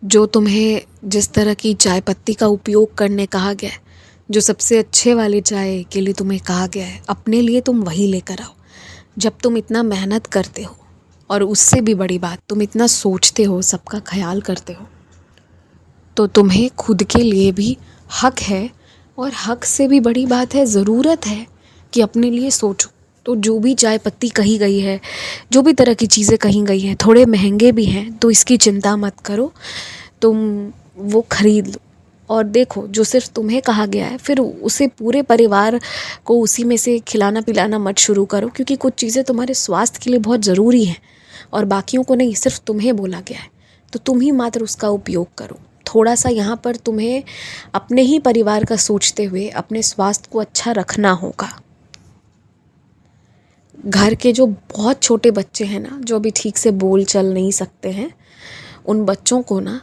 जो तुम्हें जिस तरह की चाय पत्ती का उपयोग करने कहा गया है, जो सबसे अच्छे वाले चाय के लिए तुम्हें कहा गया है, अपने लिए तुम वही लेकर आओ। जब तुम इतना मेहनत करते हो और उससे भी बड़ी बात तुम इतना सोचते हो, सबका ख्याल करते हो, तो तुम्हें खुद के लिए भी हक है। और हक से भी बड़ी बात है, ज़रूरत है कि अपने लिए सोचो। तो जो भी चाय पत्ती कही गई है, जो भी तरह की चीज़ें कही गई हैं, थोड़े महंगे भी हैं, तो इसकी चिंता मत करो, तुम वो खरीद लो। और देखो, जो सिर्फ तुम्हें कहा गया है, फिर उसे पूरे परिवार को उसी में से खिलाना पिलाना मत शुरू करो, क्योंकि कुछ चीज़ें तुम्हारे स्वास्थ्य के लिए बहुत ज़रूरी हैं और बाकियों को नहीं, सिर्फ तुम्हें बोला गया है। तो तुम ही मात्र उसका उपयोग करो। थोड़ा सा यहाँ पर तुम्हें अपने ही परिवार का सोचते हुए अपने स्वास्थ्य को अच्छा रखना होगा। घर के जो बहुत छोटे बच्चे हैं ना, जो अभी ठीक से बोल चल नहीं सकते हैं, उन बच्चों को ना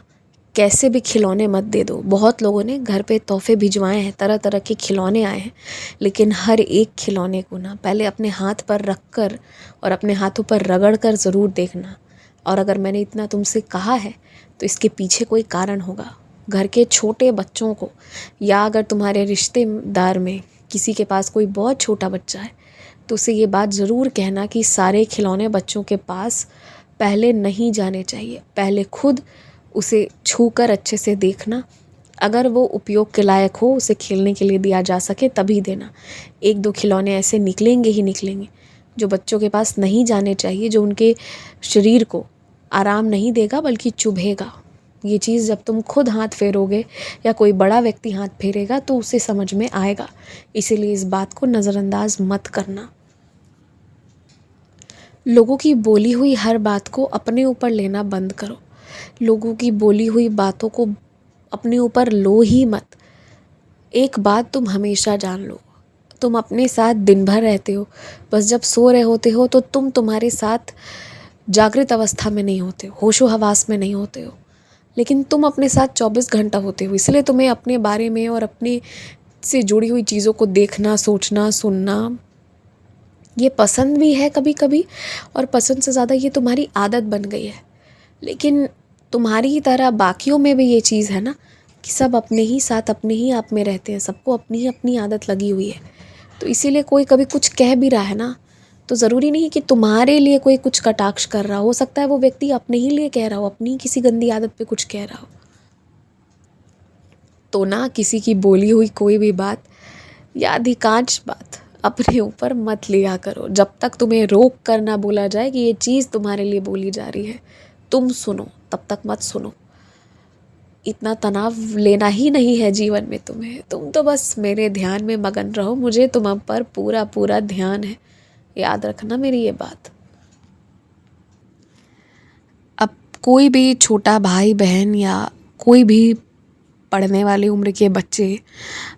कैसे भी खिलौने मत दे दो। बहुत लोगों ने घर पे तोहफे भिजवाए हैं, तरह तरह के खिलौने आए हैं, लेकिन हर एक खिलौने को ना पहले अपने हाथ पर रख कर और अपने हाथों पर रगड़ कर ज़रूर देखना। और अगर मैंने इतना तुमसे कहा है तो इसके पीछे कोई कारण होगा। घर के छोटे बच्चों को, या अगर तुम्हारे रिश्तेदार में किसी के पास कोई बहुत छोटा बच्चा है, तो उसे ये बात ज़रूर कहना कि सारे खिलौने बच्चों के पास पहले नहीं जाने चाहिए। पहले खुद उसे छूकर अच्छे से देखना। अगर वो उपयोग के लायक हो, उसे खेलने के लिए दिया जा सके, तभी देना। एक दो खिलौने ऐसे निकलेंगे ही निकलेंगे जो बच्चों के पास नहीं जाने चाहिए, जो उनके शरीर को आराम नहीं देगा बल्कि चुभेगा। ये चीज़ जब तुम खुद हाथ फेरोगे या कोई बड़ा व्यक्ति हाथ फेरेगा तो उसे समझ में आएगा। इसीलिए इस बात को नज़रअंदाज मत करना। लोगों की बोली हुई हर बात को अपने ऊपर लेना बंद करो। लोगों की बोली हुई बातों को अपने ऊपर लो ही मत। एक बात तुम हमेशा जान लो, तुम अपने साथ दिन भर रहते हो, बस जब सो रहे होते हो तो तुम तुम्हारे साथ जागृत अवस्था में नहीं होते हो, होशो हवास में नहीं होते हो, लेकिन तुम अपने साथ 24 घंटा होते हो। इसलिए तुम्हें अपने बारे में और अपने से जुड़ी हुई चीज़ों को देखना, सोचना, सुनना ये पसंद भी है कभी कभी, और पसंद से ज़्यादा ये तुम्हारी आदत बन गई है। लेकिन तुम्हारी ही तरह बाकियों में भी ये चीज़ है ना कि सब अपने ही साथ अपने ही आप में रहते हैं, सबको अपनी ही अपनी आदत लगी हुई है। तो इसीलिए कोई कभी कुछ कह भी रहा है ना, तो ज़रूरी नहीं कि तुम्हारे लिए कोई कुछ कटाक्ष कर रहा हो सकता है वो व्यक्ति अपने ही लिए कह रहा हो, अपनी किसी गंदी आदत पे कुछ कह रहा हो। तो ना किसी की बोली हुई कोई भी बात या अधिकांश बात अपने ऊपर मत लिया करो। जब तक तुम्हें रोक कर ना बोला जाए कि ये चीज़ तुम्हारे लिए बोली जा रही है, तुम सुनो, तब तक मत सुनो। इतना तनाव लेना ही नहीं है जीवन में तुम्हें। तुम तो बस मेरे ध्यान में मगन रहो, मुझे तुम पर पूरा पूरा ध्यान है। याद रखना मेरी ये बात। अब कोई भी छोटा भाई बहन या कोई भी पढ़ने वाले उम्र के बच्चे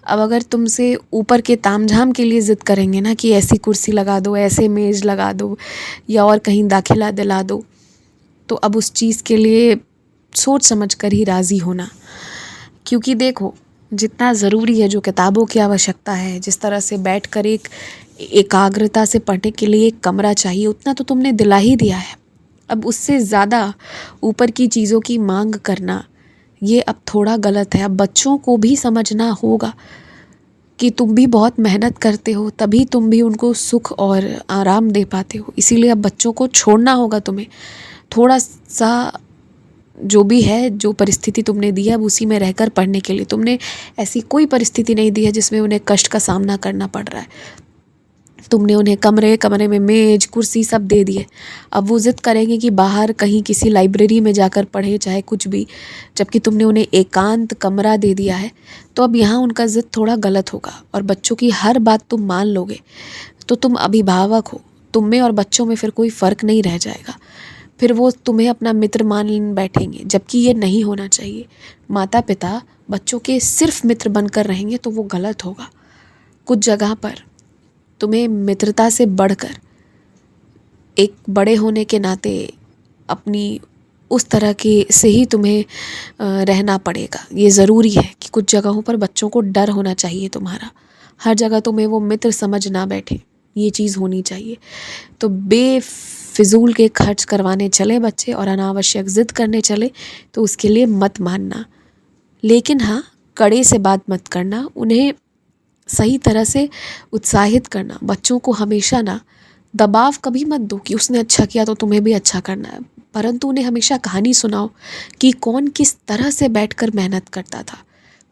अब अगर तुमसे ऊपर के तामझाम के लिए ज़िद करेंगे ना कि ऐसी कुर्सी लगा दो, ऐसे मेज़ लगा दो या और कहीं दाखिला दिला दो, तो अब उस चीज़ के लिए सोच समझ कर ही राज़ी होना। क्योंकि देखो, जितना ज़रूरी है, जो किताबों की आवश्यकता है, जिस तरह से बैठकर एक एकाग्रता से पढ़ने के लिए एक कमरा चाहिए, उतना तो तुमने दिला ही दिया है। अब उससे ज़्यादा ऊपर की चीज़ों की मांग करना ये अब थोड़ा गलत है। अब बच्चों को भी समझना होगा कि तुम भी बहुत मेहनत करते हो, तभी तुम भी उनको सुख और आराम दे पाते हो। इसीलिए अब बच्चों को छोड़ना होगा तुम्हें। थोड़ा सा जो भी है, जो परिस्थिति तुमने दी है, अब उसी में रहकर पढ़ने के लिए। तुमने ऐसी कोई परिस्थिति नहीं दी है जिसमें उन्हें कष्ट का सामना करना पड़ रहा है। तुमने उन्हें कमरे में मेज कुर्सी सब दे दिए। अब वो ज़िद करेंगे कि बाहर कहीं किसी लाइब्रेरी में जाकर पढ़े, चाहे कुछ भी, जबकि तुमने उन्हें एकांत कमरा दे दिया है। तो अब यहाँ उनका ज़िद थोड़ा गलत होगा और बच्चों की हर बात तुम मान लोगे तो तुम अभिभावक हो, तुम में और बच्चों में फिर कोई फ़र्क नहीं रह जाएगा। फिर वो तुम्हें अपना मित्र मान बैठेंगे, जबकि ये नहीं होना चाहिए। माता पिता बच्चों के सिर्फ मित्र बनकर रहेंगे तो वो गलत होगा। कुछ जगह पर तुम्हें मित्रता से बढ़कर एक बड़े होने के नाते अपनी उस तरह के से ही तुम्हें रहना पड़ेगा। ये ज़रूरी है कि कुछ जगहों पर बच्चों को डर होना चाहिए तुम्हारा। हर जगह तुम्हें वो मित्र समझ ना बैठे, ये चीज़ होनी चाहिए। तो फिजूल के खर्च करवाने चले बच्चे और अनावश्यक ज़िद करने चले तो उसके लिए मत मानना। लेकिन हाँ, कड़े से बात मत करना, उन्हें सही तरह से उत्साहित करना। बच्चों को हमेशा ना दबाव कभी मत दो कि उसने अच्छा किया तो तुम्हें भी अच्छा करना है, परंतु उन्हें हमेशा कहानी सुनाओ कि कौन किस तरह से बैठकर मेहनत करता था।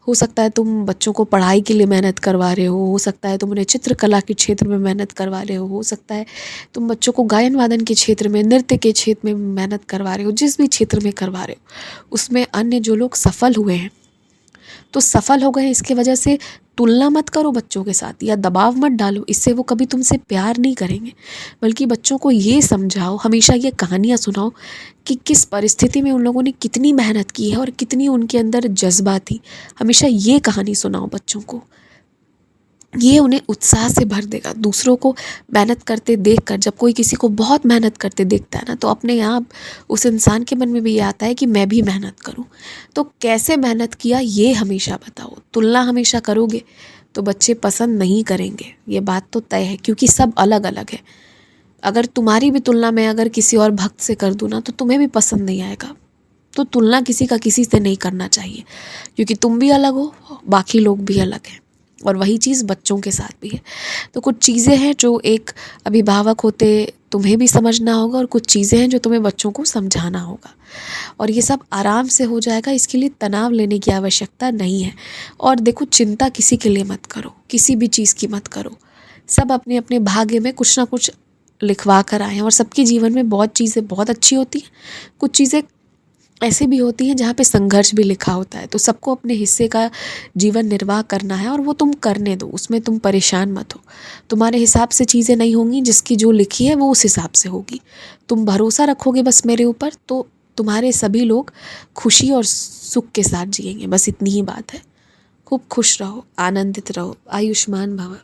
हो सकता है तुम बच्चों को पढ़ाई के लिए मेहनत करवा रहे हो सकता है तुम उन्हें चित्रकला के क्षेत्र में मेहनत करवा रहे हो सकता है तुम बच्चों को गायन वादन के क्षेत्र में, नृत्य के क्षेत्र में मेहनत करवा रहे हो। जिस भी क्षेत्र में करवा रहे हो उसमें अन्य जो लोग सफल हुए हैं तो सफल हो गए, इसके वजह से तुलना मत करो बच्चों के साथ या दबाव मत डालो, इससे वो कभी तुमसे प्यार नहीं करेंगे। बल्कि बच्चों को ये समझाओ, हमेशा ये कहानियाँ सुनाओ कि किस परिस्थिति में उन लोगों ने कितनी मेहनत की है और कितनी उनके अंदर जज्बा थी। हमेशा ये कहानी सुनाओ बच्चों को, ये उन्हें उत्साह से भर देगा। दूसरों को मेहनत करते देखकर, जब कोई किसी को बहुत मेहनत करते देखता है ना, तो अपने आप उस इंसान के मन में भी ये आता है कि मैं भी मेहनत करूं। तो कैसे मेहनत किया ये हमेशा बताओ। तुलना हमेशा करोगे तो बच्चे पसंद नहीं करेंगे, ये बात तो तय है, क्योंकि सब अलग अलग है। अगर तुम्हारी भी तुलना मैं अगर किसी और भक्त से कर दूँ ना तो तुम्हें भी पसंद नहीं आएगा। तो तुलना किसी का किसी से नहीं करना चाहिए, क्योंकि तुम भी अलग हो, बाकी लोग भी अलग हैं। और वही चीज़ बच्चों के साथ भी है। तो कुछ चीज़ें हैं जो एक अभिभावक होते तुम्हें भी समझना होगा और कुछ चीज़ें हैं जो तुम्हें बच्चों को समझाना होगा, और ये सब आराम से हो जाएगा। इसके लिए तनाव लेने की आवश्यकता नहीं है। और देखो, चिंता किसी के लिए मत करो, किसी भी चीज़ की मत करो। सब अपने अपने भाग्य में कुछ ना कुछ लिखवा कर आए हैं और सबके जीवन में बहुत चीज़ें बहुत अच्छी होती हैं, कुछ चीज़ें ऐसे भी होती हैं जहाँ पे संघर्ष भी लिखा होता है। तो सबको अपने हिस्से का जीवन निर्वाह करना है और वो तुम करने दो, उसमें तुम परेशान मत हो। तुम्हारे हिसाब से चीज़ें नहीं होंगी, जिसकी जो लिखी है वो उस हिसाब से होगी। तुम भरोसा रखोगे बस मेरे ऊपर, तो तुम्हारे सभी लोग खुशी और सुख के साथ जिएंगे। बस इतनी ही बात है। खूब खुश रहो, आनंदित रहो, आयुष्मान भव।